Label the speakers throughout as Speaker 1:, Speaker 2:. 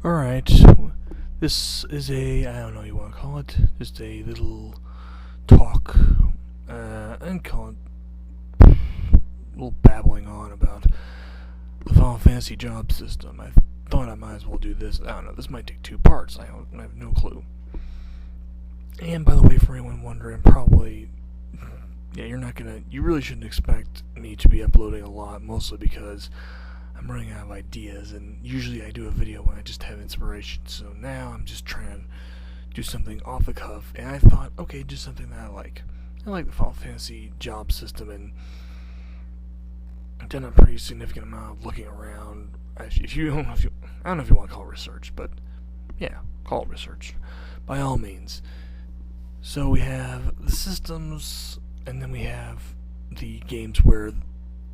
Speaker 1: Alright, this is I don't know what you want to call it, just a little talk, and call it a little babbling on about the Final Fantasy job system. I thought I might as well do this. I don't know, this might take 2 parts, I have no clue. And by the way, for anyone wondering, probably, you really shouldn't expect me to be uploading a lot, mostly because I'm running out of ideas, and usually I do a video when I just have inspiration, so now I'm just trying to do something off the cuff, and I thought, okay, just something that I like. I like the Final Fantasy job system, and I've done a pretty significant amount of looking around. I don't know if you want to call it research, but yeah, call it research, by all means. So we have the systems, and then we have the games where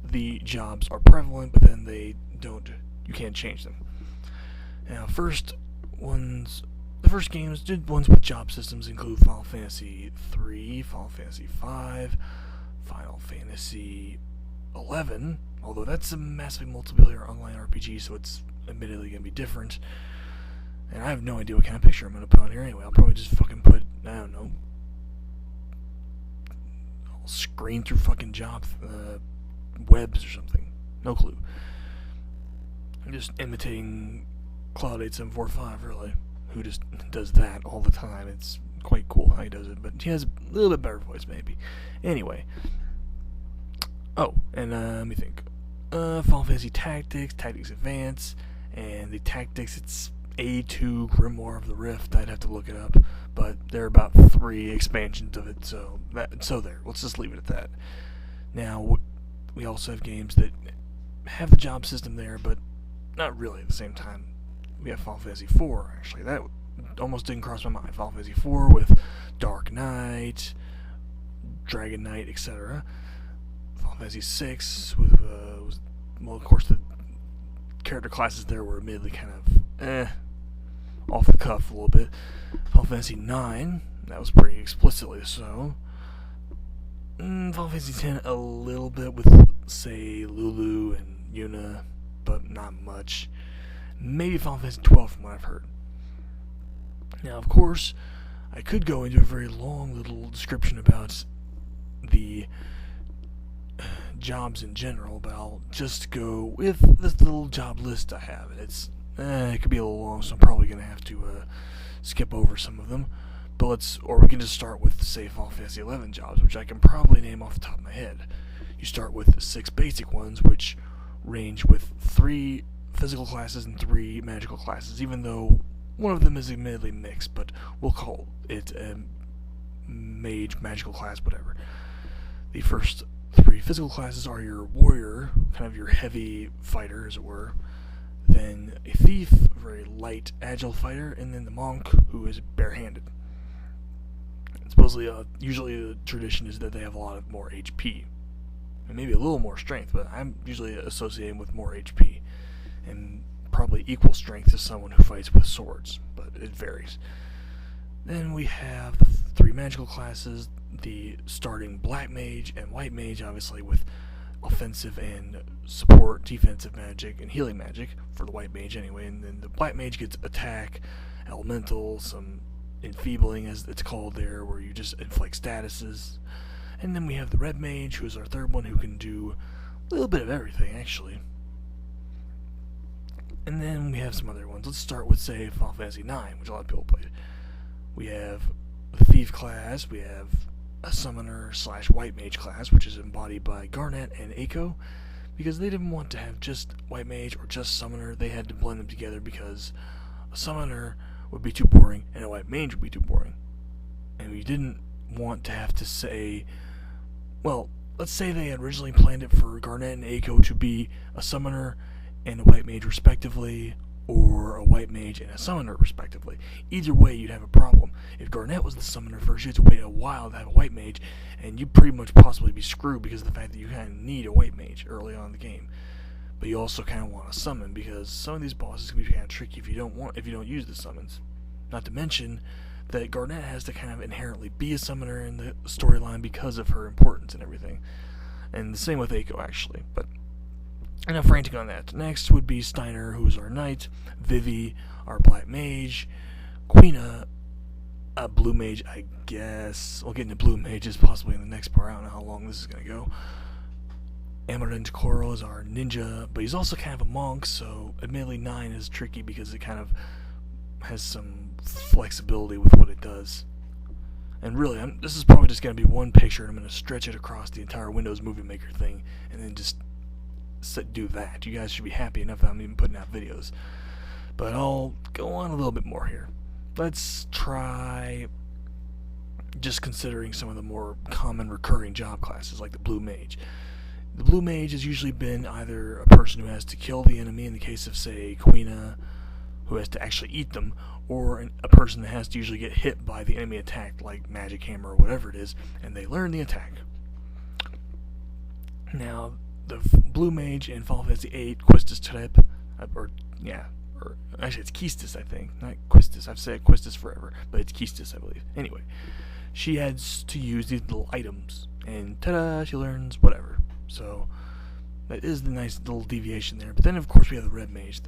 Speaker 1: the jobs are prevalent, but then you can't change them. Now, the first games ones with job systems include Final Fantasy 3, Final Fantasy 5, Final Fantasy 11, although that's a massively multiplayer online RPG, so it's admittedly going to be different. And I have no idea what kind of picture I'm going to put on here anyway. I'll probably just fucking put, I don't know, I'll screen through fucking job webs or something. No clue. I'm just imitating Cloud 8745, really, who just does that all the time. It's quite cool how he does it, but he has a little bit better voice, maybe. Anyway. Oh, and let me think. Final Fantasy Tactics, Tactics Advance, and the Tactics, it's A2 Grimoire of the Rift. I'd have to look it up, but there are about 3 expansions of it, so there. Let's just leave it at that. Now, we also have games that have the job system there, but not really at the same time. We have Final Fantasy 4, actually. That almost didn't cross my mind. Final Fantasy 4 with Dark Knight, Dragon Knight, etc. Final Fantasy 6 with, well, of course, the character classes there were admittedly kind of, off the cuff a little bit. Final Fantasy 9, that was pretty explicitly so. Final Fantasy 10 a little bit with, say, Lulu and Yuna, but not much. Maybe Final Fantasy 12 from what I've heard. Now, of course, I could go into a very long little description about the jobs in general, but I'll just go with this little job list I have. It could be a little long, so I'm probably going to have to skip over some of them. But we can just start with, say, Final Fantasy 11 jobs, which I can probably name off the top of my head. You start with 6 basic ones, which range with 3 physical classes and 3 magical classes, even though one of them is admittedly mixed, but we'll call it a mage, magical class, whatever. The first 3 physical classes are your warrior, kind of your heavy fighter, as it were, then a thief, a very light, agile fighter, and then the monk, who is barehanded. Supposedly, usually the tradition is that they have a lot of more HP, and maybe a little more strength, but I'm usually associating with more HP, and probably equal strength to someone who fights with swords, but it varies. Then we have the 3 magical classes, the starting black mage and white mage, obviously with offensive and support, defensive magic, and healing magic, for the white mage anyway, and then the black mage gets attack, elemental, some enfeebling as it's called there, where you just inflict statuses. And then we have the red mage, who is our 3rd one, who can do a little bit of everything, actually. And then we have some other ones. Let's start with, say, Final Fantasy 9, which a lot of people played. We have the thief class, we have a summoner / white mage class, which is embodied by Garnet and Eiko, because they didn't want to have just white mage or just summoner. They had to blend them together because a summoner would be too boring and a white mage would be too boring. And we didn't want to have to say, well, let's say they had originally planned it for Garnet and Eiko to be a summoner and a white mage respectively, or a white mage and a summoner respectively. Either way, you'd have a problem. If Garnet was the summoner first, you had to wait a while to have a white mage, and you'd pretty much possibly be screwed because of the fact that you kind of need a white mage early on in the game. But you also kind of want to summon, because some of these bosses can be kind of tricky if you don't use the summons. Not to mention that Garnet has to kind of inherently be a summoner in the storyline because of her importance and everything. And the same with Eiko, actually. But enough ranting on that. Next would be Steiner, who's our knight, Vivi, are Black Mage, Quina, a Blue Mage, I guess. We'll get into Blue Mages possibly in the next part. I don't know how long this is going to go. Amaranth Coral is our ninja, but he's also kind of a monk, so admittedly 9 is tricky because it kind of has some flexibility with what it does. And really, this is probably just going to be one picture, and I'm going to stretch it across the entire Windows Movie Maker thing, and then just do that. You guys should be happy enough that I'm even putting out videos. But I'll go on a little bit more here. Let's try just considering some of the more common recurring job classes, like the Blue Mage. The Blue Mage has usually been either a person who has to kill the enemy, in the case of, say, Quina, who has to actually eat them, or a person that has to usually get hit by the enemy attack, like Magic Hammer or whatever it is, and they learn the attack. Now, the Blue Mage in Final Fantasy VIII, Quistis Trep, or actually it's Quistis, I think, not Quistis. I've said Quistis forever, but it's Quistis, I believe. Anyway, she has to use these little items, and ta-da, she learns whatever. So that is the nice little deviation there. But then, of course, we have the Red Mage.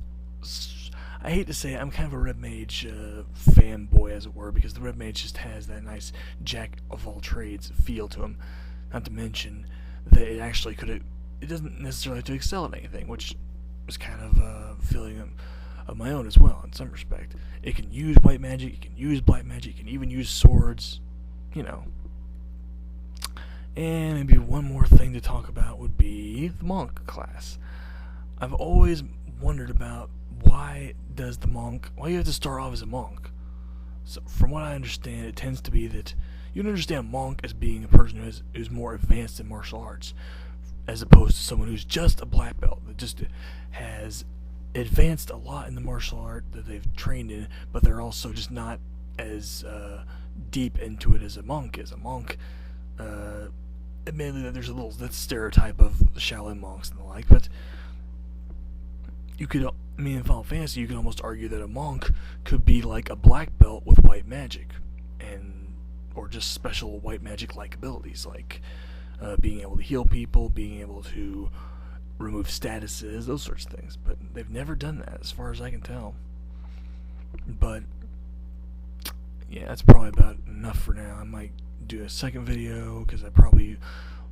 Speaker 1: I hate to say it, I'm kind of a Red Mage fanboy, as it were, because the Red Mage just has that nice jack-of-all-trades feel to him. Not to mention that it actually it doesn't necessarily have to excel at anything, which is kind of a feeling of my own as well, in some respect. It can use white magic, it can use black magic, it can even use swords, you know. And maybe one more thing to talk about would be the monk class. I've always wondered about why you have to start off as a monk. So from what I understand, it tends to be that you can understand a monk as being a person who's more advanced in martial arts, as opposed to someone who's just a black belt, that just has advanced a lot in the martial art that they've trained in, but they're also just not as deep into it as a monk is. A monk, admittedly, there's that stereotype of Shaolin monks and the like, but in Final Fantasy, you can almost argue that a monk could be like a black belt with white magic, or just special white magic-like abilities, like being able to heal people, being able to remove statuses, those sorts of things. But they've never done that, as far as I can tell. But yeah, that's probably about enough for now. I might do a second video because I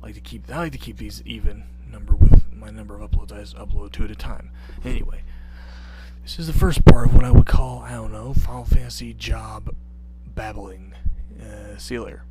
Speaker 1: like to keep these even number with my number of uploads. I just upload 2 at a time. Anyway, this is the first part of what I would call, Final Fantasy job babbling. See you later.